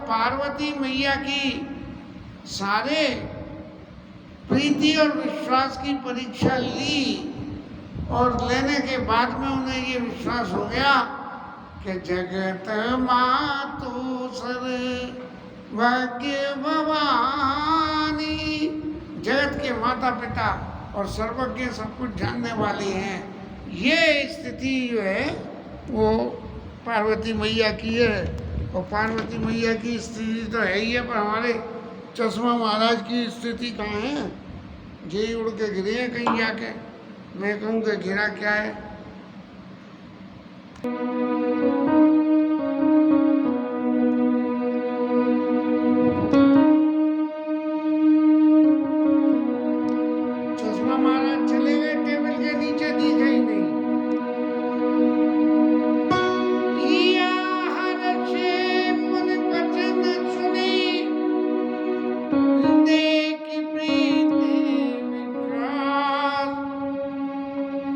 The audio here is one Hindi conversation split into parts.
पार्वती मैया की सारे प्रीति और विश्वास की परीक्षा ली और लेने के बाद में उन्हें ये विश्वास हो गया कि जगत मातु सर्वज्ञ भवानी, जगत के माता पिता और सर्वज्ञ सब कुछ जानने वाली हैं। ये स्थिति जो है वो पार्वती मैया की है। और पार्वती मैया की स्थिति तो है ही है, पर हमारे चश्मा महाराज की स्थिति कहाँ है? जे उड़ के गिरे हैं कहीं जाके। मैं कहूँ कि गिरा क्या है? चश्मा महाराज चले गए, टेबल के नीचे दिखे ही नहीं। या हर्षे मुनि बचन सुनी, देखी प्रीति विश्वास,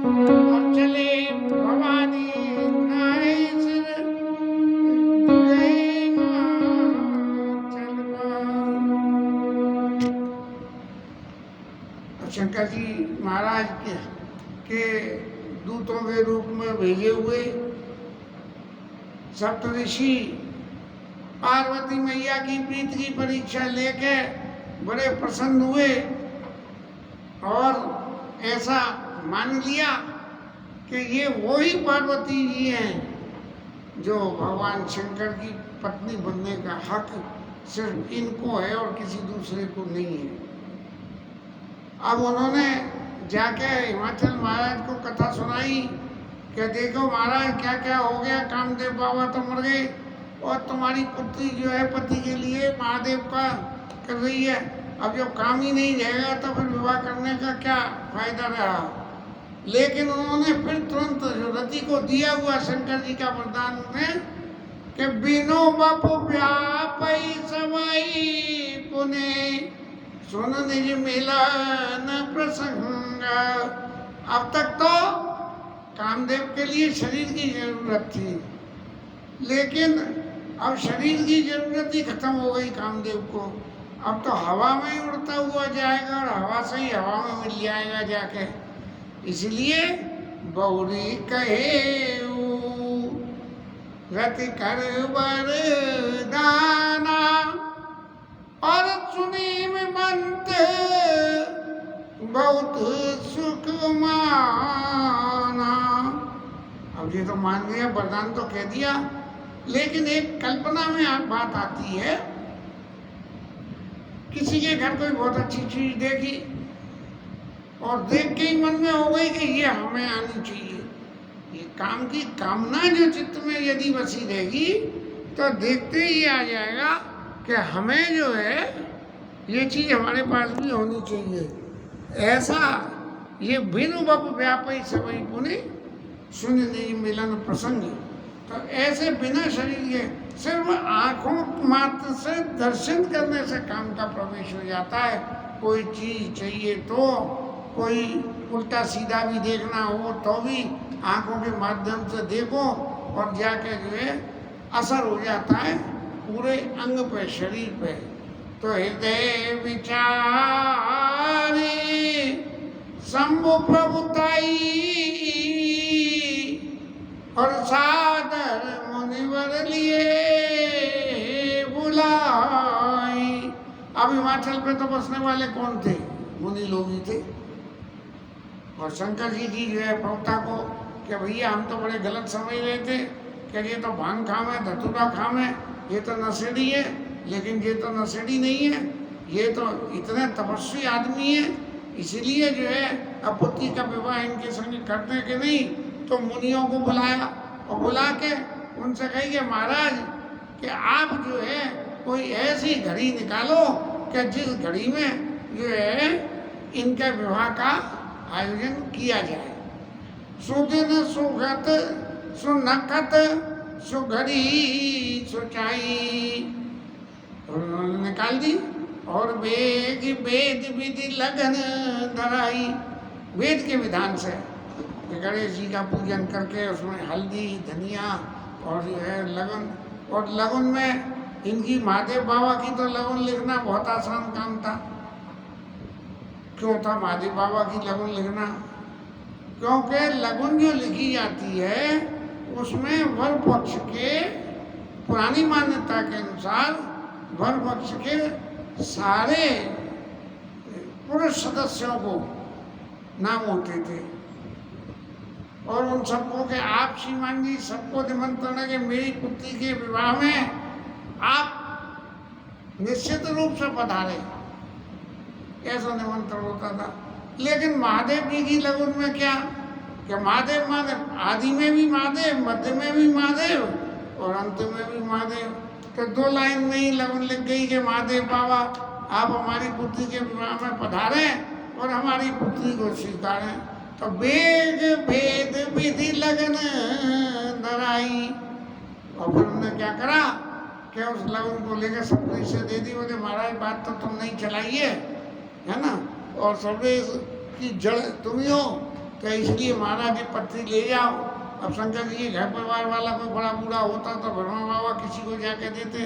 और चले भवानी नाय सिर, गए हिमाचल पर। शंकर जी महाराज के दूतों के रूप में भेजे हुए सप्तऋषि पार्वती मैया की प्रीति की परीक्षा लेके बड़े प्रसन्न हुए और ऐसा मान लिया कि ये वो ही पार्वती जी हैं जो भगवान शंकर की पत्नी बनने का हक सिर्फ इनको है और किसी दूसरे को नहीं है। अब उन्होंने जाके हिमाचल महाराज को कथा सुनाई कि देखो महाराज क्या क्या हो गया, कामदेव बाबा तो मर गए और तुम्हारी पुत्री जो है पति के लिए महादेव का कर रही है। अब जब काम ही नहीं रहेगा तो फिर विवाह करने का क्या फायदा रहा। लेकिन उन्होंने फिर तुरंत जो रति को दिया हुआ शंकर जी का वरदान में कि बिनो बापू व्यापई समाई पुने सुन निज मिलन प्रसंग। अब तक तो कामदेव के लिए शरीर की जरूरत थी, लेकिन अब शरीर की जरूरत ही खत्म हो गई कामदेव को। अब तो हवा में ही उड़ता हुआ जाएगा और हवा से ही हवा में मिल जाएगा जाके। इसलिए बहुरी कहे रति कर वरदाना और सुनी में मंत बहुत सुख माना। अब ये तो मान लिया, वरदान तो कह दिया, लेकिन एक कल्पना में बात आती है। किसी के घर कोई बहुत अच्छी चीज देखी और देख के ही मन में हो गई कि ये हमें आनी चाहिए। ये काम की कामना जो चित्त में यदि बसी रहेगी तो देखते ही आ जाएगा कि हमें जो है ये चीज हमारे पास भी होनी चाहिए। ऐसा ये बिनु बप व्यापी सबई पुनि सुन नहीं मिलन प्रसंग। तो ऐसे बिना शरीर के सिर्फ आंखों मात्र से दर्शन करने से काम का प्रवेश हो जाता है। कोई चीज चाहिए तो, कोई उल्टा सीधा भी देखना हो तो भी आंखों के माध्यम से देखो और जाके जो है असर हो जाता है पूरे अंग पे, शरीर पे। तो हृदय विचारे शंभु प्रभुताई और सादर मुनिवर लिए बुलाई। अब हिमाचल पे तो बसने वाले कौन थे? मुनि लोग ही थे। और शंकर जी जो है प्रवक्ता को कि भैया हम तो बड़े गलत समझ रहे थे कि ये तो भांग खाम है, धतूरा खाम है, ये तो नशेड़ी है। लेकिन ये तो नशेड़ी नहीं है, ये तो इतने तपस्वी आदमी है, इसीलिए जो है अब पुत्री का विवाह इनके संग करने के नहीं। तो मुनियों को बुलाया और बुला के उनसे कहिए महाराज कि आप जो है कोई ऐसी घड़ी निकालो कि जिस घड़ी में जो है इनके विवाह का आयोजन किया जाए। सुदिन सुगत सुनखत सुघड़ी सुचाई। उन्होंने निकाल दी और वेद विधि लगन धराई। वेद के विधान से गणेश जी का पूजन करके उसमें हल्दी धनिया और जो है लगन, और लगन में इनकी महादेव बाबा की तो लगन लिखना बहुत आसान काम था। क्यों था महादेव बाबा की लगन लिखना? क्योंकि लगन जो लिखी जाती है उसमें वर पक्ष के पुरानी मान्यता के अनुसार वर पक्ष के सारे पुरुष सदस्यों को नाम होते थे और उन सबको के आप श्रीमान जी सबको निमंत्रण है कि मेरी पुत्री के विवाह में आप निश्चित रूप से पधारे, ऐसा निमंत्रण होता था। लेकिन महादेव जी की लगन में क्या कि महादेव महादेव, आदि में भी महादेव, मध्य में भी महादेव और अंत में भी महादेव। तो 2 लाइन में ही लगन लिख गई कि महादेव बाबा आप हमारी पुत्री के विवाह में पधारें और हमारी पुत्री को स्वीकारें। तो वेद भेद विधि लगन धराई। और फिर हमने क्या करा कि उस लगन को लेकर सबरी से दे दी। बोले महाराज बात तो तुम नहीं चलाई है ना, और सबरी की जड़ तुम ही हो, तो इसलिए महाराज ये पत्री ले जाओ। अब शंकर जी के घर परिवार वाला कोई बड़ा बूढ़ा होता तो ब्रह्मा बाबा किसी को जाके देते,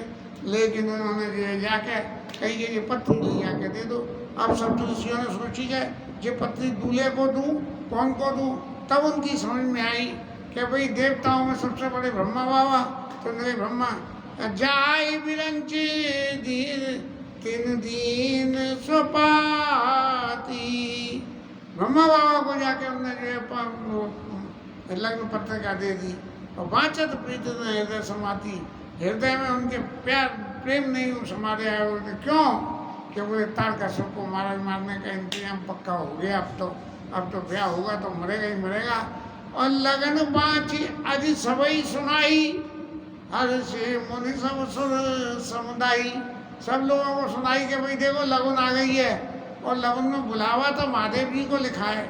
लेकिन उन्होंने जाके कही ये पत्री ले जाके दे दो। अब सब ऋषियों ने सोची है ये पत्री दूल्हे को दूं, कौन को दूं? तब उनकी समझ में आई कि भाई देवताओं में सबसे बड़े ब्रह्मा बाबा। तो नहीं ब्रह्मा जाय बिरंची तीन दीन स्वपाती, ब्रह्मा बाबा को जाके उन्होंने जो लग्न पत्रिका दे दी। और वाचत प्रीत हृदय समाती, हृदय में उनके प्यार प्रेम नहीं समारे आए होते। क्यों? कि बोले तारकासुर को मारने का इंतजाम पक्का हो गया। अब तो ब्याह होगा तो मरेगा ही मरेगा। और लगन बाची अजी सबई सुनाई, हर से मुनि सब सुर समुदाई, सब लोगों को सुनाई कि भाई देखो लगन आ गई है। और लगन में बुलावा तो महादेव जी को लिखा है,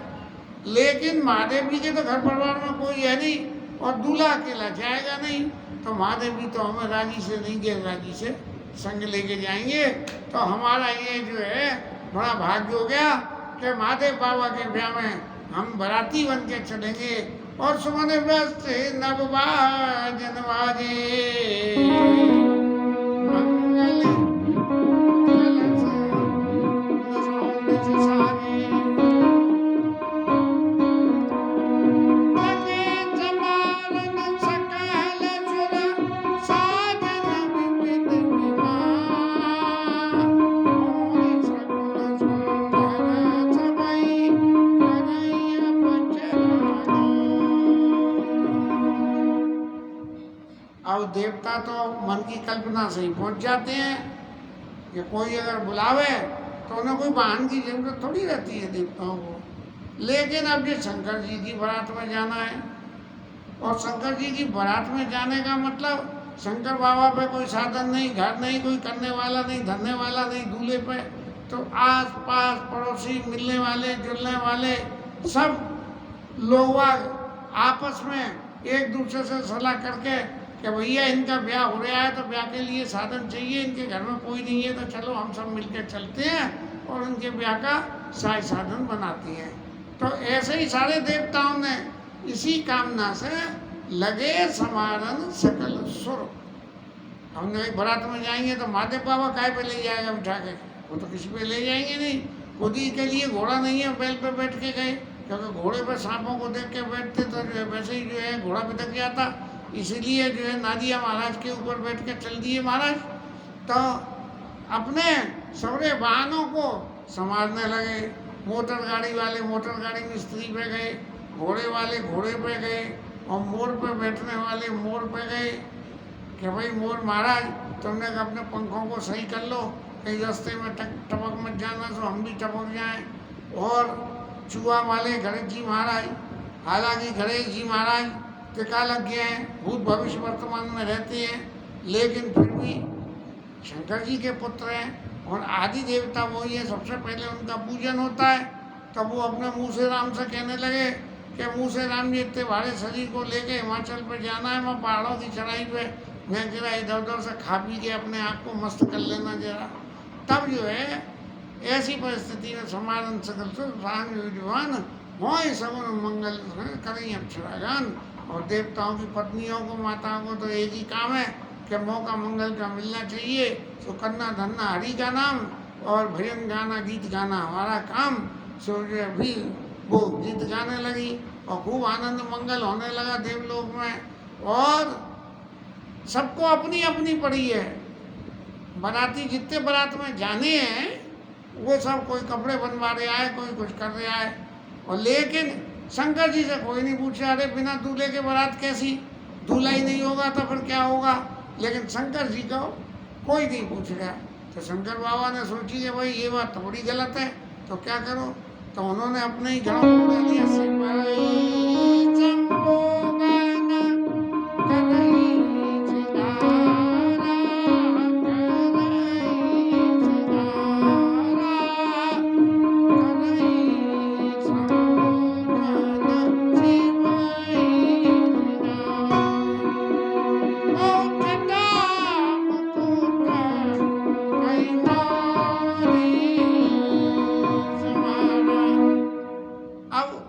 लेकिन महादेव जी के तो घर परिवार में कोई है नहीं और दूल्हा अकेला जाएगा नहीं। तो महादेव जी तो हमें राजी से नहीं गए, राजी से संग लेके जाएंगे। तो हमारा ये जो है बड़ा भाग्य हो गया कि महादेव बाबा के ब्याह में हम बाराती बन के चलेंगे। और सुमन व्यस्त नवबाजन बाजे मंगल कलश साजे, देवता तो मन की कल्पना से ही पहुंच जाते हैं कि कोई अगर बुलावे तो उन्हें कोई वाहन की जरूरत थोड़ी रहती है देवताओं को। लेकिन अब ये शंकर जी की बारात में जाना है, और शंकर जी की बारात में जाने का मतलब शंकर बाबा पे कोई साधन नहीं, घर नहीं, कोई करने वाला नहीं, धरने वाला नहीं दूल्हे पे। तो आस पास पड़ोसी, मिलने वाले जुलने वाले सब लोग आपस में एक दूसरे से सलाह करके कि भैया इनका ब्याह हो रहा है तो ब्याह के लिए साधन चाहिए, इनके घर में कोई नहीं है तो चलो हम सब मिलकर चलते हैं और उनके ब्याह का साय साधन बनाते हैं। तो ऐसे ही सारे देवताओं ने इसी कामना से लगे समारन सकल सुर। हमने एक बारात में जाएंगे तो महादेव बाबा काय पे ले जाएगा उठा के? वो तो किसी पे ले जाएंगे नहीं। खुद ही के लिए घोड़ा नहीं है, बैल पे बैठ के गए, क्योंकि घोड़े पे सांपों को देख के बैठते तो जो है वैसे ही जो है घोड़ा पिटक जाता। इसीलिए जो है नादिया महाराज के ऊपर बैठ के चल दिए महाराज। तो अपने सबरे वाहनों को संभालने लगे। मोटर गाड़ी वाले मोटर गाड़ी मिस्त्री पे गए, घोड़े वाले घोड़े पे गए, और मोर पे बैठने वाले मोर पे गए कि भाई मोर महाराज तुमने अपने पंखों को सही कर लो, कहीं रास्ते में टपक मत जाना तो हम भी टपक जाएं। और चूहा वाले गणेश जी महाराज, हालांकि गणेश जी महाराज टिका लग गए हैं, भूत भविष्य वर्तमान में रहते हैं, लेकिन फिर भी शंकर जी के पुत्र हैं और आदि देवता वही है। सबसे पहले उनका पूजन होता है। तब वो अपने मुँह से राम से कहने लगे कि मुँह से राम जी इतने भारे शरीर को लेके हिमाचल पे जाना है, वहाँ पहाड़ों की चढ़ाई पे मैं जरा इधर उधर से खा पी के अपने आप को मस्त कर लेना जरा। तब जो है ऐसी परिस्थिति में समारन सकल सुखान मोय सगुन मंगल करें अक्षरागान। और देवताओं की पत्नियों को, माताओं को तो एक ही काम है कि मौका मंगल का मिलना चाहिए, सो करना धरना हरि का नाम और भजन गाना गीत गाना हमारा काम। सो जो अभी वो गीत गाने लगी और खूब आनंद मंगल होने लगा देवलोक में। और सबको अपनी अपनी पड़ी है, बाराती जितने बारात में जाने हैं वो सब कोई कपड़े बनवा रहे आए, कोई कुछ कर रहे आए। और लेकिन शंकर जी से कोई नहीं पूछा, अरे बिना दूल्हे के बारात कैसी, दूल्हा ही नहीं होगा तो फिर क्या होगा। लेकिन शंकर जी को कोई नहीं पूछ रहा। तो शंकर बाबा ने सोची कि भाई ये बात थोड़ी गलत है, तो क्या करो। तो उन्होंने अपने ही घरों को ले लिया,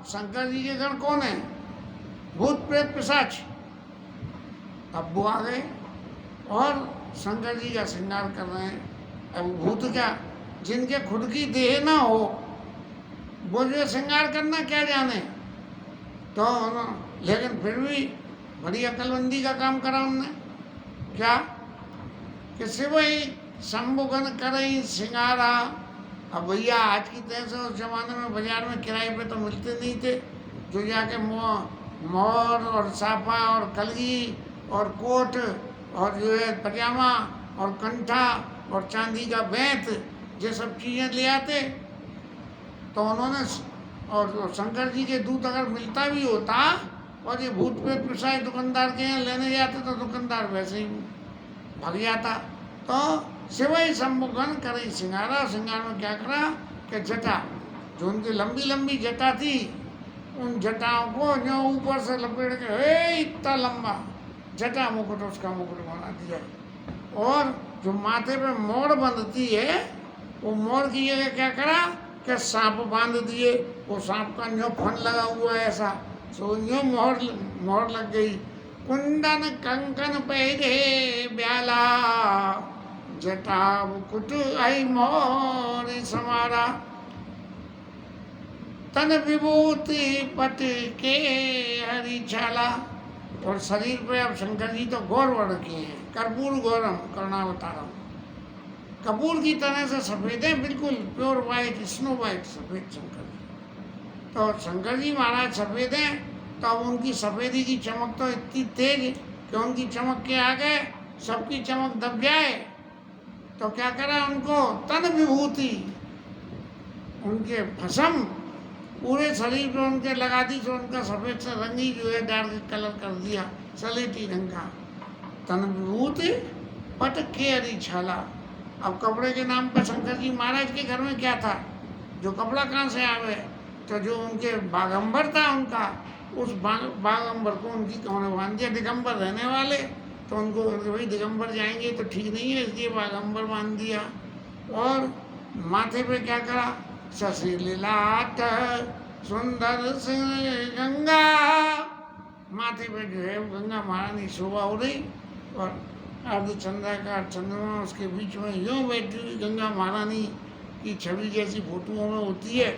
शंकर जी के गण कौन है, भूत प्रेत पिशाच। अब वो आ गए और शंकर जी का श्रृंगार कर रहे हैं। अब भूत क्या, जिनके खुद की देह ना हो वो जो श्रृंगार करना क्या जाने। तो लेकिन फिर भी बड़ी अकलमंदी का काम करा उनने। क्या कि सिवई शंभुगन करई श्रृंगारा। अब भैया आज की तरह से उस जमाने में बाजार में किराए पे तो मिलते नहीं थे, जो जाके मोर और साफा और कलगी और कोट और जो है पजामा और कंठा और चांदी का बेंत, ये सब चीज़ें ले आते। तो उन्होंने और शंकर जी के दूत अगर मिलता भी होता और ये भूत प्रेत पिशाच दुकानदार के यहाँ लेने जाते तो दुकानदार वैसे ही भाग जाता। तो सिवई शंभुगन करे श्रृंगारा। श्रृंगार में क्या करा कि जटा, जो उनकी लंबी लंबी जटा थी, उन जटाओं को जो ऊपर से लपेट के इतना लंबा जटा मुकुट उसका मुकुट बना दिया। और जो माथे पे मोर बंधती है वो मोर की जगह क्या करा कि सांप बांध दिए। वो सांप का न्यो फन लगा हुआ है ऐसा, सो न्यो मोहर लग गई। कुंदन कंकन पहरे ब्याला, जटा मुकुट आई मोर समारा। तन विभूति पट के हरी छाला। और शरीर पे अब शंकर जी तो गौर वर्ण किए हैं, कर्पूर गौरम करुणावतारम। कपूर की तरह से सफेद है, बिल्कुल प्योर वाइट, स्नो वाइट सफेद शंकर जी। तो शंकर जी महाराज सफेद हैं, तो अब उनकी सफेदी की चमक तो इतनी तेज कि उनकी चमक के आगे सबकी चमक दब जाए। तो क्या करा उनको तन विभूति, उनके भस्म पूरे शरीर पर उनके लगा दी, जो उनका सफेद से रंग ही जो है डार्क कलर कर दिया, सलेटी रंग का। तन विभूति पट के हरी छाला। अब कपड़े के नाम पर शंकर जी महाराज के घर में क्या था, जो कपड़ा कहाँ से आवे। तो जो उनके बागंबर था उनका, उस बागंबर को उनकी कौन बांध दिया। दिगंबर रहने वाले, तो उनको भाई दिगंबर जाएंगे तो ठीक नहीं है, इसलिए बागंबर बांध दिया। और माथे पे क्या करा, शशि लीलाट सुंदर सिंह गंगा। माथे पे जो है गंगा महारानी शोभा हो रही और अर्धचंद्राकार चंद्रमा उसके बीच में यूं बैठी हुई गंगा महारानी की छवि जैसी फोटोओं में होती है,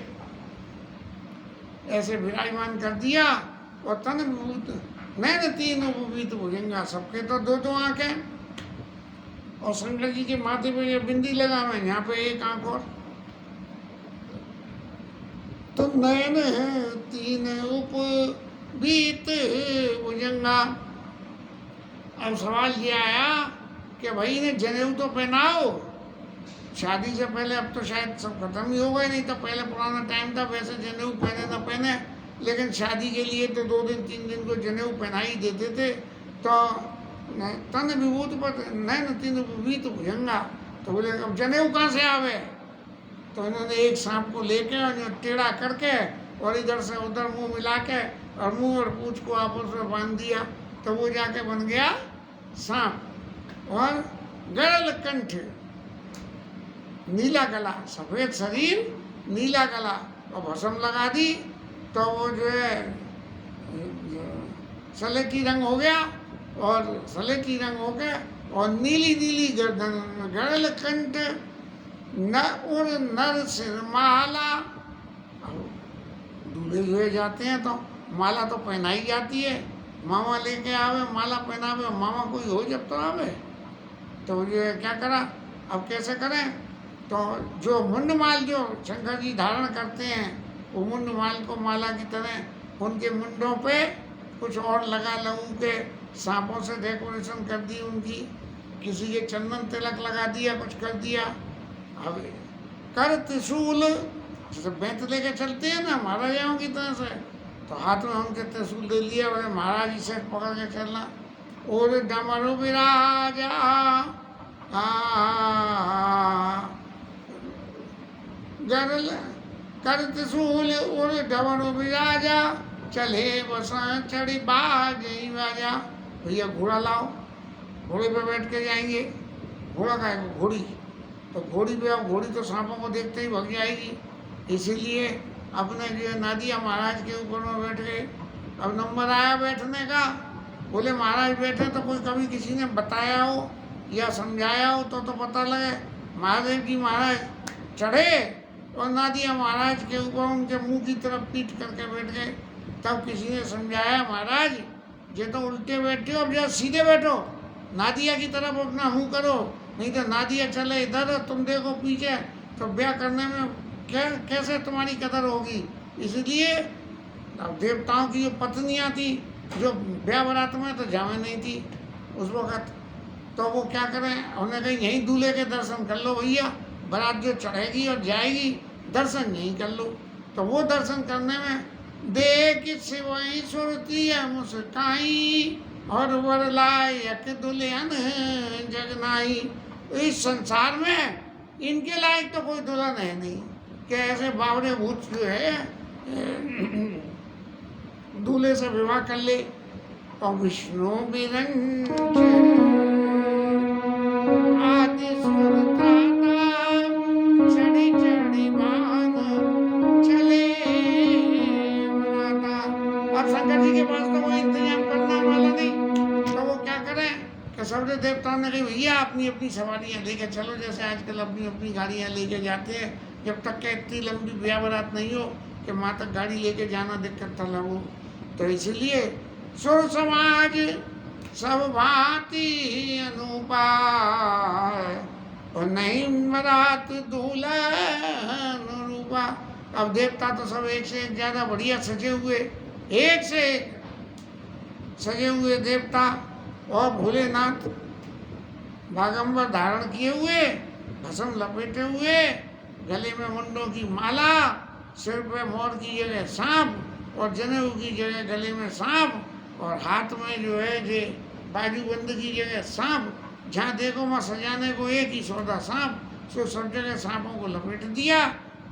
ऐसे विराजमान कर दिया। और तन विभूत नैन तीन उपवीत भुजंगा, सबके तो दो दो आंखें। और शंकर जी के माथे पे ये बिंदी लगा हुआ, यहाँ पे एक आंख और। तो नैन है तीन उपवीत भुजंगा। अब सवाल ये आया कि भाई इन्हें जनेऊ तो पहनाओ। शादी से पहले, अब तो शायद सब खत्म ही हो गए, नहीं तो पहले पुराना टाइम था वैसे जनेऊ पहने ना पहने, लेकिन शादी के लिए तो 2 दिन 3 दिन को जनेऊ पहना ही देते थे। तो तन विभूत पर नैन तीन उपवीत भुजंगा। तो बोले अब जनेऊ कहाँ से आवे। तो इन्होंने एक सांप को लेके और टेढ़ा करके और इधर से उधर मुंह मिला के और मुंह और पूंछ को आपस में बांध दिया, तो वो जाके बन गया सांप। और गरल कंठ, नीला गला, सफेद शरीर नीला गला, और भस्म लगा दी तो वो जो है सलेटी रंग हो गया। और सलेटी रंग हो के और नीली नीली गर्दन, गरल कंठ, न उर नर सिर माला। दूल्हे हुए जाते हैं तो माला तो पहनाई जाती है, मामा लेके आवे माला पहनावे, मामा कोई हो जब तो आवे। तो ये क्या करा, अब कैसे करें, तो जो मुंडमाल जो शंकर जी धारण करते हैं, वो मुंडमाल को माला की तरह उनके मुंडों पे कुछ और लगा लगू के सांपों से डेकोरेशन कर दी उनकी, किसी के चंदन तिलक लगा दिया, कुछ कर दिया। अब कर त्रिशूल, जैसे बेंत लेके चलते हैं ना महाराजाओं की तरह से, तो हाथ में उनके त्रिशूल ले लिया, बोले महाराज जी से पकड़ के चलना। और डमरू विराजा गरल कर त्रिशूल और डमरू विराजा, चले बसा चढ़ी बाज बाजा। भैया घोड़ा लाओ, घोड़े पे बैठ के जाएंगे। घोड़ा का है घोड़ी, तो घोड़ी पे, अब घोड़ी तो सांपों को देखते ही भाग जाएगी, इसीलिए अपने जो नादिया महाराज के ऊपर में बैठ गए। अब नंबर आया बैठने का, बोले महाराज बैठे तो कोई कभी किसी ने बताया हो या समझाया हो तो पता लगे। महादेव जी महाराज चढ़े और नादिया महाराज के ऊपर उनके मुंह की तरफ पीट करके बैठ गए। तब किसी ने समझाया, महाराज ये तो उल्टे बैठे हो, अब जरा सीधे बैठो, नादिया की तरफ अपना मुँह करो, नहीं तो नादिया चले इधर तुम देखो पीछे, तो ब्याह करने में कैसे तुम्हारी कदर होगी। इसलिए अब देवताओं की जो पत्नियां थी, जो ब्याह बारात में तो जावे नहीं थी उस वक़्त, तो वो क्या करें, उन्हें कहीं यहीं दूल्हे के दर्शन कर लो भैया, बारात जो चढ़ेगी और जाएगी दर्शन यहीं कर लो। तो वो दर्शन करने में देख सिवाई सुरती है मुस्काई, और वर लायक दुल्हन जगनाई। इस संसार में इनके लायक तो कोई दुल्हन है नहीं कि ऐसे बावड़े भूत जो है दूल्हे से विवाह कर ले। और विष्णु बिरंज आदि सुरताता, चढ़ी चढ़ी बान चले बनाता। अब शंकर जी के पास तो वो इंतजाम करने वाला नहीं, तो वो क्या करें कि सबसे देवताओं ने कही भैया अपनी अपनी सवारियाँ लेके चलो, जैसे आजकल अपनी अपनी गाड़ियाँ लेके जाते हैं, जब तक के इतनी लंबी ब्याह बारात नहीं हो कि वहाँ तक गाड़ी लेके जाना दिक्कत था लगो। तो इसलिए सुर समाज सब भांति अनुपाय, और नहीं बारात दुल्हन रूपा। अब देवता तो सब एक से एक ज़्यादा बढ़िया सजे हुए, एक से एक सजे हुए देवता, और भोलेनाथ बागंबर धारण किए हुए, भस्म लपेटे हुए, गले में मुंडों की माला, सिर पे मोर की जगह सांप, और जनेऊ की जगह गले में सांप, और हाथ में जो है जे बाजूबंद की जगह सांप। जहाँ देखो वहाँ सजाने को एक ही सौदा सांप, सो सब जगह सांपों को लपेट दिया।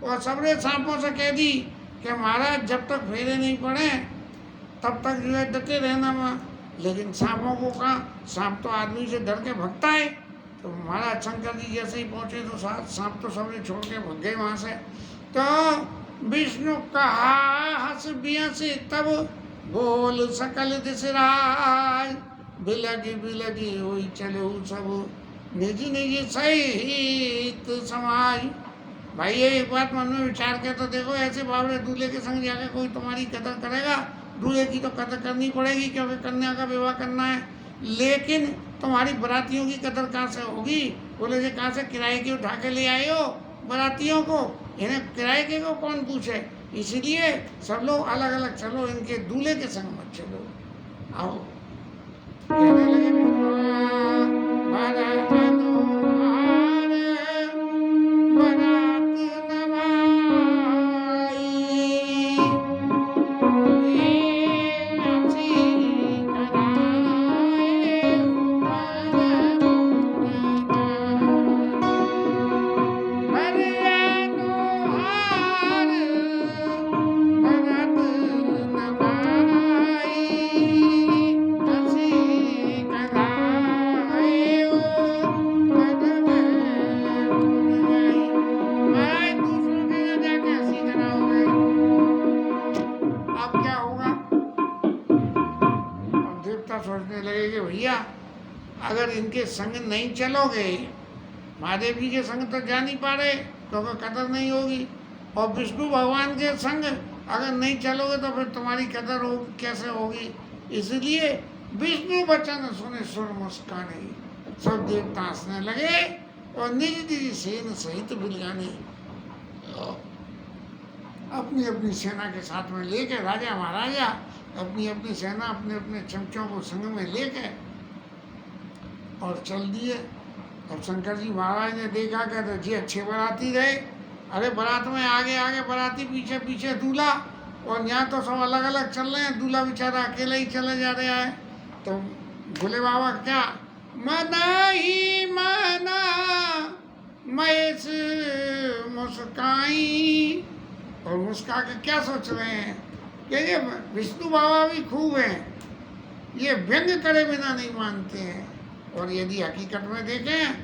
और सबने सांपों से कह दी कि महाराज जब तक फेरे नहीं पड़े तब तक जो है डटे रहना वहाँ। लेकिन सांपों को कहा, सांप तो आदमी से डर के भगता है। तो महाराज शंकर जी जैसे ही पहुँचे तो सांप तो सबने छोड़ के भग गए वहाँ से। तो विष्णु कहा हंस बिहसी तब, बोल सकल दिशराज, बिलगी बिलगी हुई चले सब, निज निज सहित समाज। भाई ये एक बात मन में विचार के तो देखो, ऐसे बावड़े दूल्हे के संग जाकर कोई तुम्हारी कदर करेगा? दूल्हे की तो कदर करनी पड़ेगी क्योंकि कन्या का विवाह करना है, लेकिन तुम्हारी बरातियों की कदर कहाँ से होगी? बोले जी कहाँ से किराए की उठा के ले आए हो बरातियों को, इन्हें किराए के को कौन पूछे? इसीलिए सब लोग अलग अलग चलो, इनके दूल्हे के संग मत चलो। आओ कहने लगे सोचने लगे कि भैया अगर इनके संग नहीं चलोगे, महादेव जी के संग तो जा नहीं पा रहे क्योंकि कदर नहीं होगी, और विष्णु भगवान के संग अगर नहीं चलोगे तो फिर तुम्हारी कदर हो कैसे होगी। इसलिए विष्णु वचन सुने सुर मुस्काने, सब देवता हंसने लगे और निज निज सेन सहित बिलगाने। अपनी अपनी सेना के साथ में लेके राजा महाराजा अपनी अपनी सेना अपने अपने चमचों को संग में लेके और चल दिए। अब शंकर जी महाराज ने देखा कहते जी अच्छे बाराती रहे, अरे बारात में आगे आगे बाराती पीछे पीछे दूल्हा, और यहाँ तो सब अलग अलग चल रहे हैं, दूल्हा बेचारा अकेला ही चले जा रहा है। तो भोले बाबा क्या मना ही मना महेश मुस्काई, और मुस्का के क्या सोच रहे हैं कि ये विष्णु बाबा भी खूब हैं, ये व्यंग करे बिना नहीं मानते हैं। और यदि हकीकत में देखें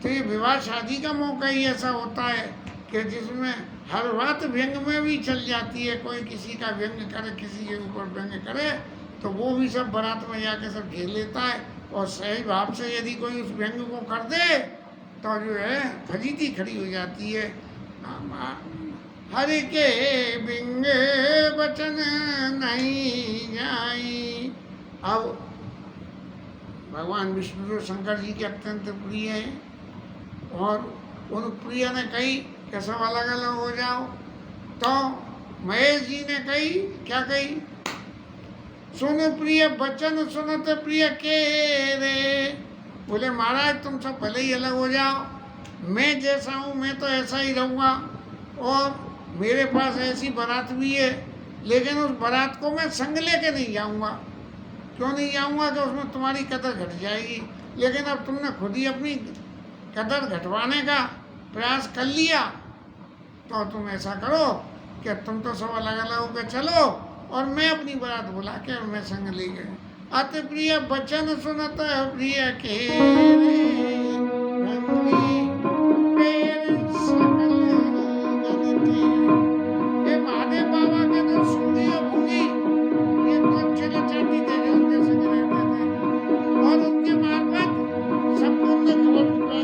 तो ये विवाह शादी का मौका ही ऐसा होता है कि जिसमें हर बात व्यंग में भी चल जाती है। कोई किसी का व्यंग करे, किसी के ऊपर व्यंग करे तो वो भी सब बारात में जाके सब झेल लेता है, और सही भाव से यदि कोई उस व्यंग को कर दे तो जो है फजीती खड़ी हो जाती है। हरि के बिंग वचन नहीं जाई। अब भगवान विष्णु जो शंकर जी के अत्यंत प्रिय हैं, और उन प्रिय ने कही कि सब अलग अलग हो जाओ, तो महेश जी ने कही क्या कही, सुन प्रिय वचन सुनत प्रिय के रे। बोले महाराज तुम सब भले ही अलग हो जाओ, मैं जैसा हूँ मैं तो ऐसा ही रहूँगा, और मेरे पास ऐसी बारात भी है, लेकिन उस बारात को मैं संग लेके नहीं जाऊँगा। क्यों नहीं जाऊँगा कि उसमें तुम्हारी कदर घट जाएगी। लेकिन अब तुमने खुद ही अपनी कदर घटवाने का प्रयास कर लिया, तो तुम ऐसा करो कि तुम तो सब अलग अलग होकर चलो, और मैं अपनी बारात बुला के मैं संग ले गए। अति प्रिय वचन सुनत प्रिय के महादेव बाबा के तो सुंगी और भूंगी ये तो अच्छे लचाती थे जो उनके संग रहते थे, और उनके मार्फत सबको उनने खबर पहुंचा दी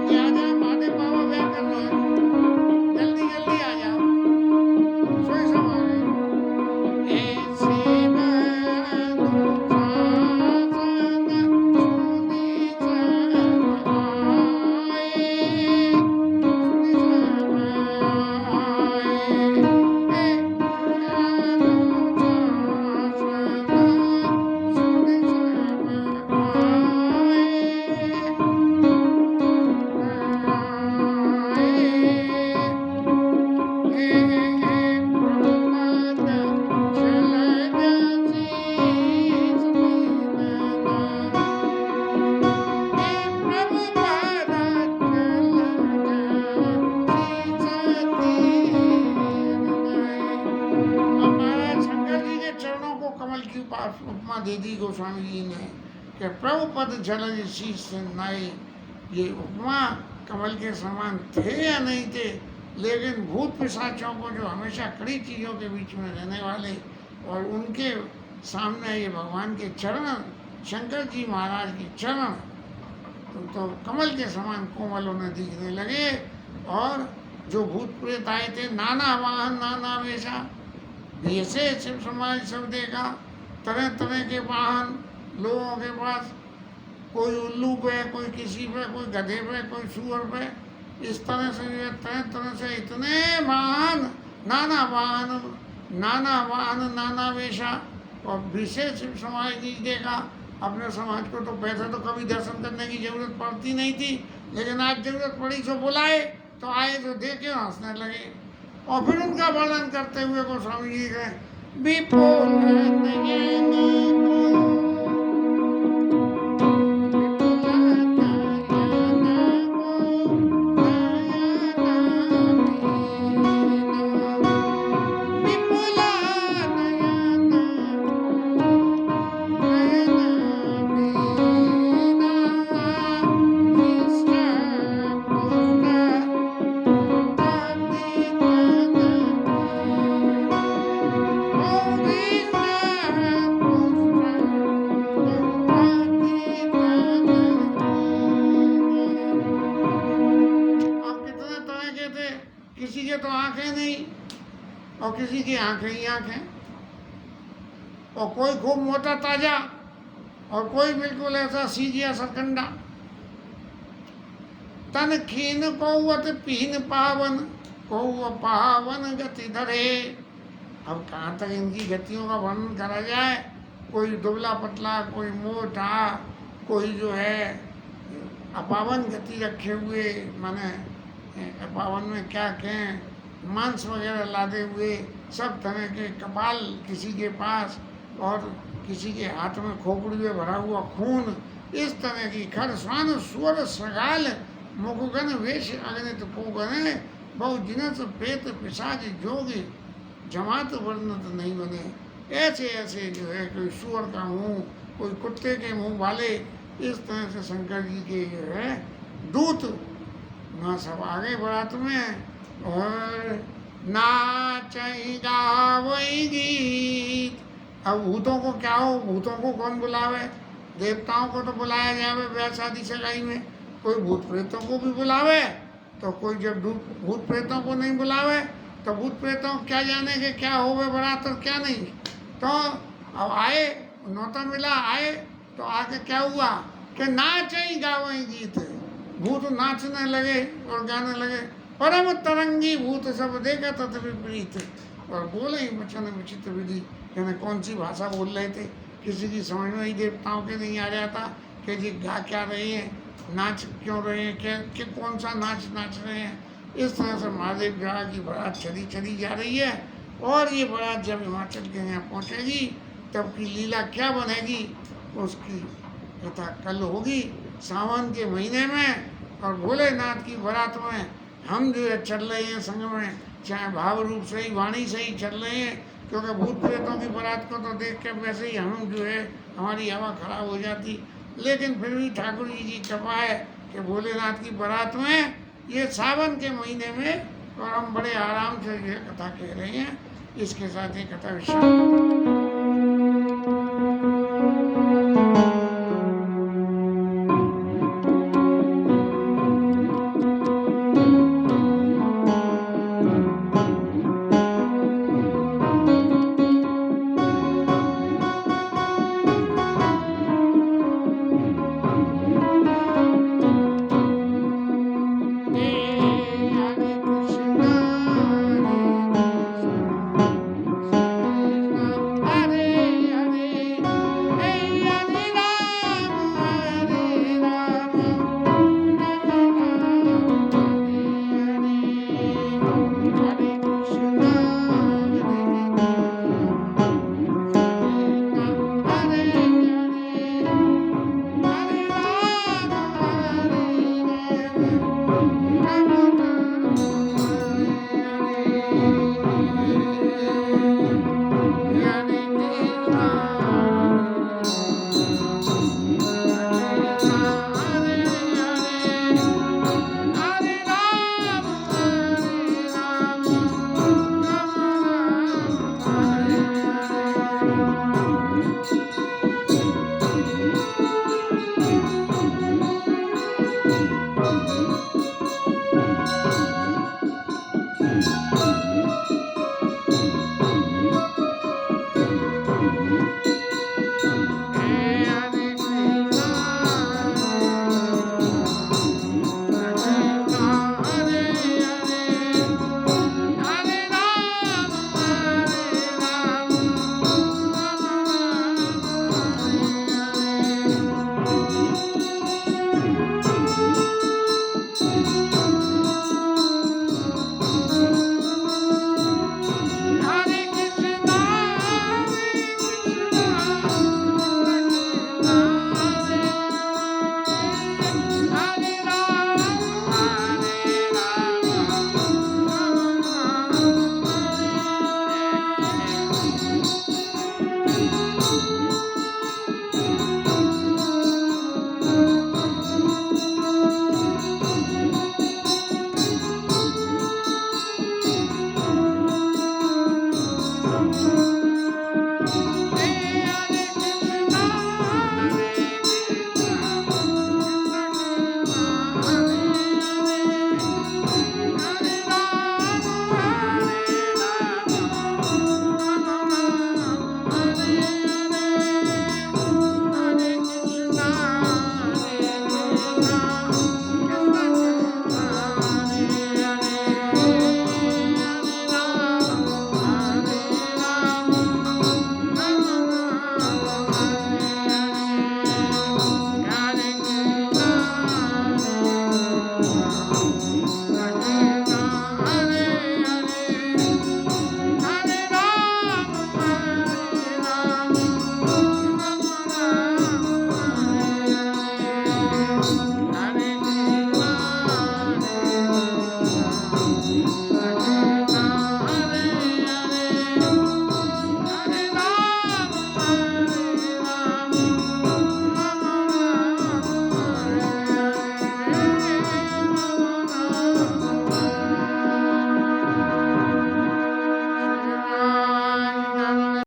कि आ जाओ महादेव बाबा व्याह कर रहे हैं, जल्दी जल्दी आ जाओ। सोई सब आ गए। ऐसे उपमा दे दी गोस्वामी जी ने कि प्रभु पद झलज शीश नाई। ये उपमा कमल के समान थे या नहीं थे, लेकिन भूत पिशाचों को जो हमेशा कड़ी चीज़ों के बीच में रहने वाले, और उनके सामने ये भगवान के चरण, शंकर जी महाराज के चरण तो कमल के समान कोमल उन्हें दिखने लगे। और जो भूत प्रेत आए थे नाना वाहन नाना वेशा, वैसे शिव समाज सब देखा, तरह तरह के वाहन लोगों के पास, कोई उल्लू पे, कोई किसी पे, कोई गधे पे, कोई सुअर पे, इस तरह से तरह तरह से इतने वाहन नाना वाहन नाना वेशा। और विशेष शिव समाज ने देखा, अपने समाज को तो पैसे तो कभी दर्शन करने की जरूरत पड़ती नहीं थी, लेकिन आज जरूरत पड़ी तो बुलाए, तो आए तो देखे और हंसने लगे। और फिर उनका वर्णन करते हुए गोस्वामी जी गए विपुल और किसी की आंखें ही आंखें, और कोई खूब मोटा ताजा और कोई बिल्कुल ऐसा सीजिया सरकंडा। तन खीन कौवत पीन पावन, कौव पावन गति धरे। अब कहाँ तक इनकी गतियों का वर्णन करा जाए। कोई दुबला पतला, कोई मोटा, कोई जो है अपावन गति रखे हुए, माने अपावन में क्या कहें, मांस वगैरह लादे हुए, सब तरह के कपाल किसी के पास, और किसी के हाथ में खोपड़ी में भरा हुआ खून, इस तरह की खर स्वान स्वर सगाल मुखगन वेश अग्नित पोगने बहु जिनस प्रेत पिशाच जोगी जमात वर्णत नहीं बने। ऐसे ऐसे जो है, कोई सुअर का मुंह, कोई कुत्ते के मुंह वाले, इस तरह से शंकर जी के जो है दूत ना सब आगे बारात में, और नाचई गावई गीत। अब भूतों को क्या हो, भूतों को कौन बुलावे? देवताओं को तो बुलाया जावे ब्याह शादी सगाई में, कोई भूत प्रेतों को भी बुलावे। तो कोई जब भूत प्रेतों को नहीं बुलावे तो भूत प्रेतों क्या जाने के क्या होवे बारात और क्या नहीं। तो अब आए, न्योता मिला, आए तो आके क्या हुआ कि नाचई गावई गीत। भूत नाचने लगे और गाने लगे, परम तरंगी भूत सब देखा तथ विपरीत। और बोले ही वचन विचित्र विधि, यानी कौन सी भाषा बोल रहे थे, किसी की समझ में ही देवताओं के नहीं आ जाता कि जी गा क्या रहे हैं, नाच क्यों रहे हैं, कि कौन सा नाच नाच रहे हैं। इस तरह से महादेव विवाह की बारात चली चली जा रही है। और ये बारात जब हिमाचल के यहाँ पहुँचेगी तब की लीला क्या बनेगी उसकी कथा कल होगी सावन के महीने में। और भोलेनाथ की बारात में हम जो है चल रहे हैं संग में, चाहे भाव रूप से ही, वाणी से ही चल रहे हैं, क्योंकि भूत प्रेतों की बारात को तो देख के वैसे ही हम जो है हमारी हवा खराब हो जाती। लेकिन फिर भी ठाकुर जी की कृपा है कि भोलेनाथ की बारात में ये सावन के महीने में, और हम बड़े आराम से ये कथा कह रहे हैं। इसके साथ ये कथा विश्राम।